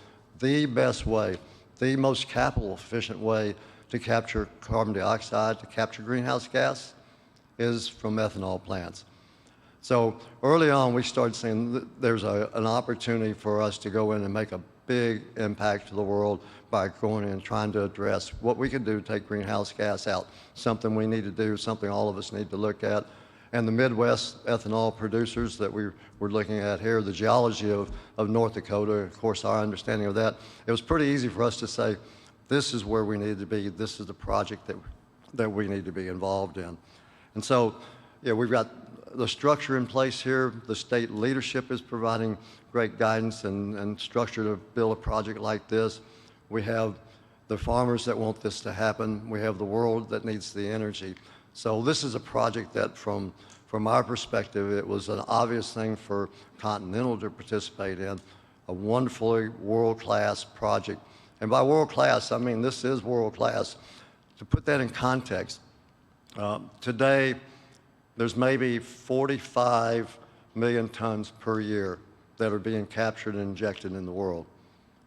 The best way, the most capital efficient way to capture carbon dioxide, to capture greenhouse gas, is from ethanol plants. So early on, we started saying that there's an opportunity for us to go in and make a big impact to the world by going in and trying to address what we can do to take greenhouse gas out, something we need to do, something all of us need to look at. And the Midwest ethanol producers that we're looking at here, the geology of North Dakota, of course, our understanding of that, it was pretty easy for us to say, this is where we need to be, this is the project that we need to be involved in. And so, we've got the structure in place here. The state leadership is providing great guidance and structure to build a project like this. We have the farmers that want this to happen. We have the world that needs the energy. So this is a project that from our perspective, it was an obvious thing for Continental to participate in, a wonderfully world-class project. And by world-class, I mean this is world-class. To put that in context, today there's maybe 45 million tons per year that are being captured and injected in the world.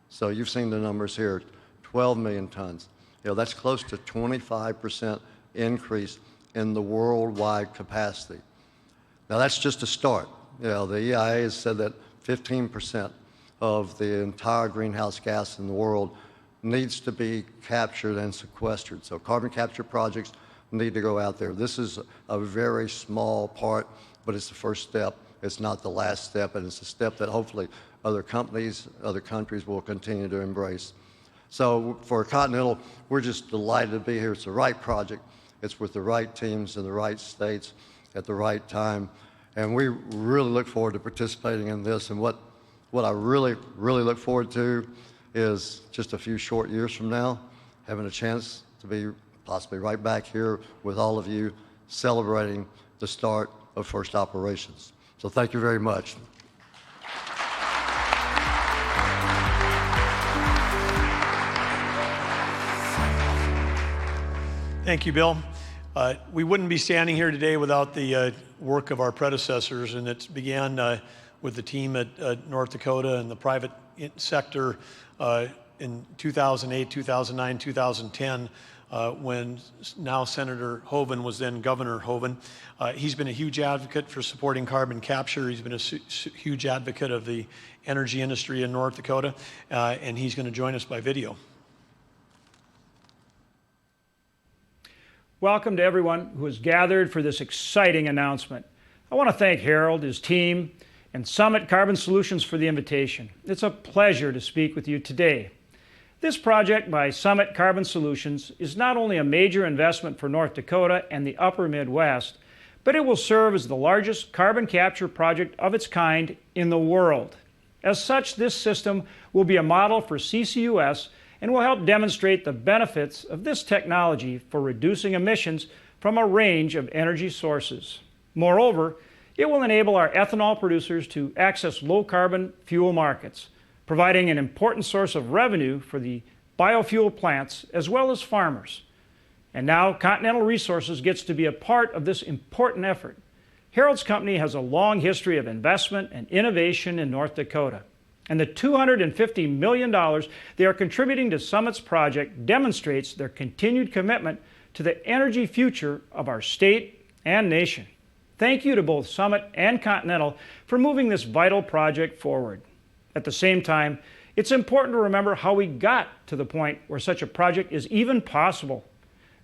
So you've seen the numbers here, 12 million tons. That's close to 25% increase in the worldwide capacity. Now that's just a start. The EIA has said that 15%. of the entire greenhouse gas in the world needs to be captured and sequestered. So carbon capture projects need to go out there. This is a very small part, but it's the first step. It's not the last step, and it's a step that hopefully other companies, other countries will continue to embrace. So for Continental, we're just delighted to be here. It's the right project. It's with the right teams in the right states at the right time. And we really look forward to participating in this. And what I really look forward to is just a few short years from now, having a chance to be possibly right back here with all of you celebrating the start of first operations. So thank you very much. Thank you, Bill. We wouldn't be standing here today without the work of our predecessors, and it began with the team at North Dakota and the private sector in 2008, 2009, 2010, when now Senator Hoeven was then Governor Hoeven. He's been a huge advocate for supporting carbon capture. He's been a huge advocate of the energy industry in North Dakota, and he's going to join us by video. Welcome to everyone who has gathered for this exciting announcement. I want to thank Harold, his team, and Summit Carbon Solutions for the invitation. It's a pleasure to speak with you today. This project by Summit Carbon Solutions is not only a major investment for North Dakota and the upper Midwest, but it will serve as the largest carbon capture project of its kind in the world. As such, this system will be a model for CCUS and will help demonstrate the benefits of this technology for reducing emissions from a range of energy sources. Moreover, it will enable our ethanol producers to access low-carbon fuel markets, providing an important source of revenue for the biofuel plants as well as farmers. And now Continental Resources gets to be a part of this important effort. Harold's company has a long history of investment and innovation in North Dakota. And the $250 million they are contributing to Summit's project demonstrates their continued commitment to the energy future of our state and nation. Thank you to both Summit and Continental for moving this vital project forward. At the same time, it's important to remember how we got to the point where such a project is even possible.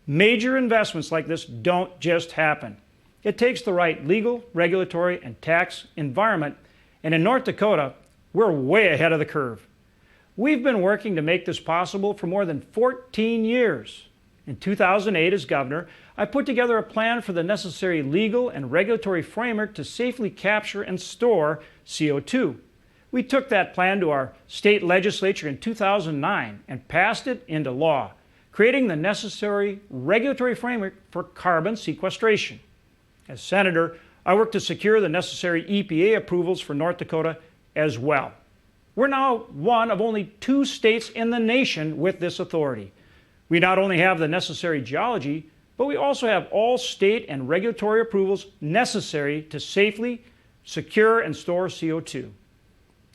Major investments like this don't just happen. It takes the right legal, regulatory, and tax environment, and in North Dakota, we're way ahead of the curve. We've been working to make this possible for more than 14 years. In 2008, as governor, I put together a plan for the necessary legal and regulatory framework to safely capture and store CO2. We took that plan to our state legislature in 2009 and passed it into law, creating the necessary regulatory framework for carbon sequestration. As senator, I worked to secure the necessary EPA approvals for North Dakota as well. We're now one of only 2 states in the nation with this authority. We not only have the necessary geology, but we also have all state and regulatory approvals necessary to safely secure and store CO2.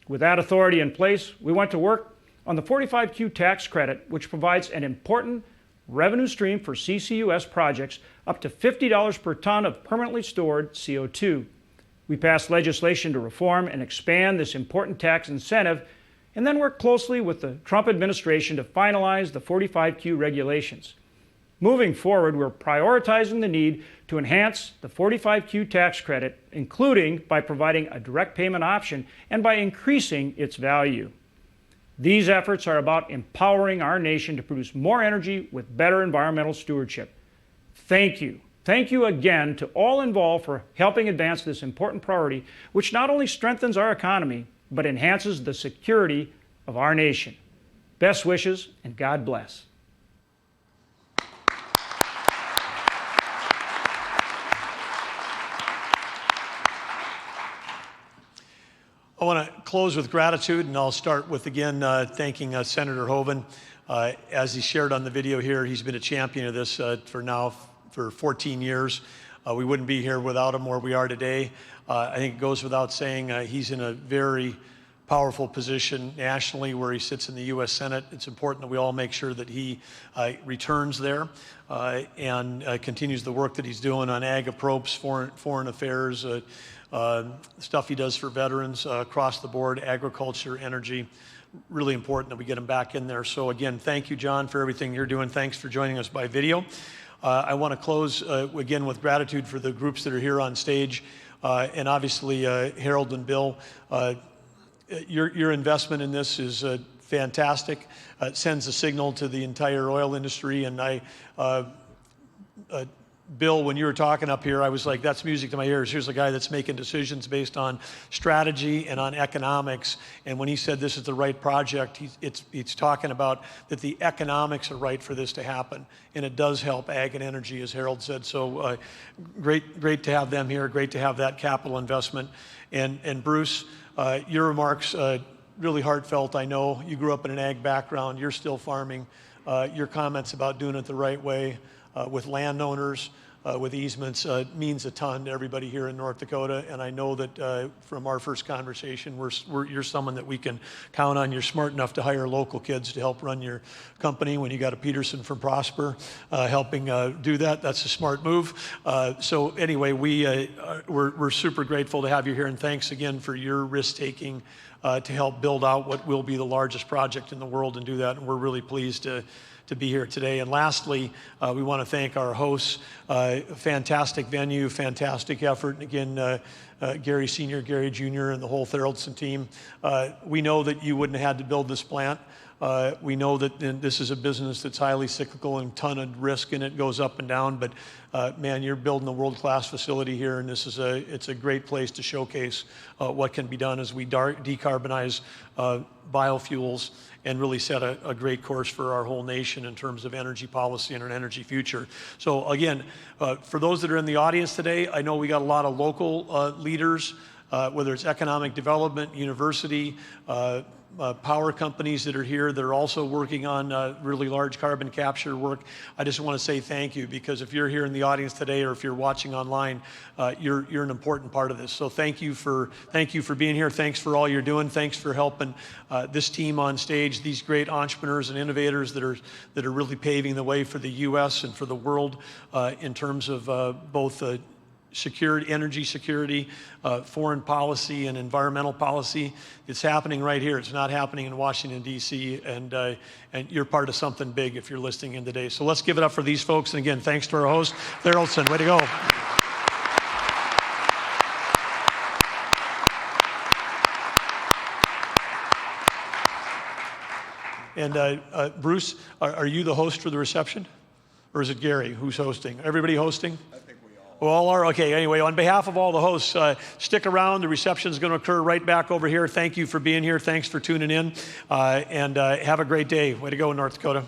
With that authority in place, we went to work on the 45Q tax credit, which provides an important revenue stream for CCUS projects up to $50 per ton of permanently stored CO2. We passed legislation to reform and expand this important tax incentive, and then worked closely with the Trump administration to finalize the 45Q regulations. Moving forward, we're prioritizing the need to enhance the 45Q tax credit, including by providing a direct payment option and by increasing its value. These efforts are about empowering our nation to produce more energy with better environmental stewardship. Thank you. Thank you again to all involved for helping advance this important priority, which not only strengthens our economy, but enhances the security of our nation. Best wishes, and God bless. I want to close with gratitude, and I'll start with, again, thanking Senator Hoeven. As he shared on the video here, he's been a champion of this for 14 years. We wouldn't be here without him where we are today. I think it goes without saying he's in a very powerful position nationally where he sits in the U.S. Senate. It's important that we all make sure that he returns there and continues the work that he's doing on ag approps, foreign affairs, stuff he does for veterans across the board, agriculture, energy. Really important that we get him back in there. So again, thank you, John, for everything you're doing. Thanks for joining us by video. I want to close again with gratitude for the groups that are here on stage, and obviously Harold and Bill. Your investment in this is fantastic. It sends a signal to the entire oil industry, and Bill, when you were talking up here, I was like, that's music to my ears. Here's a guy that's making decisions based on strategy and on economics. And when he said this is the right project, he's talking about that the economics are right for this to happen. And it does help ag and energy, as Harold said. So great to have them here. Great to have that capital investment. And Bruce, your remarks, really heartfelt. I know you grew up in an ag background. You're still farming. Your comments about doing it the right way with landowners, with easements, means a ton to everybody here in North Dakota. And I know that from our first conversation, you're someone that we can count on. You're smart enough to hire local kids to help run your company when you got a Peterson from Prosper helping do that. That's a smart move. So anyway, we're super grateful to have you here, and thanks again for your risk-taking to help build out what will be the largest project in the world and do that. And we're really pleased to be here today. And lastly, we want to thank our hosts. Fantastic venue, fantastic effort. And again, Gary Sr., Gary Jr., and the whole Tharaldson team. We know that you wouldn't have had to build this plant. We know that this is a business that's highly cyclical and a ton of risk in it, goes up and down. But man, you're building a world-class facility here, and it's a great place to showcase what can be done as we decarbonize biofuels and really set a great course for our whole nation in terms of energy policy and an energy future. So again, for those that are in the audience today, I know we got a lot of local leaders, whether it's economic development, university, power companies that are here that are also working on really large carbon capture work. I just want to say thank you, because if you're here in the audience today or if you're watching online, you're an important part of this. So thank you for being here. Thanks for all you're doing. Thanks for helping this team on stage, these great entrepreneurs and innovators that are really paving the way for the U.S. and for the world in terms of both security, energy security, foreign policy, and environmental policy. It's happening right here. It's not happening in Washington, D.C., and you're part of something big if you're listening in today. So let's give it up for these folks. And again, thanks to our host, Tharaldson. Way to go. And Bruce, are you the host for the reception? Or is it Gary who's hosting? Everybody hosting? We all are? Okay, anyway, on behalf of all the hosts, stick around. The reception is going to occur right back over here. Thank you for being here. Thanks for tuning in. And have a great day. Way to go, North Dakota.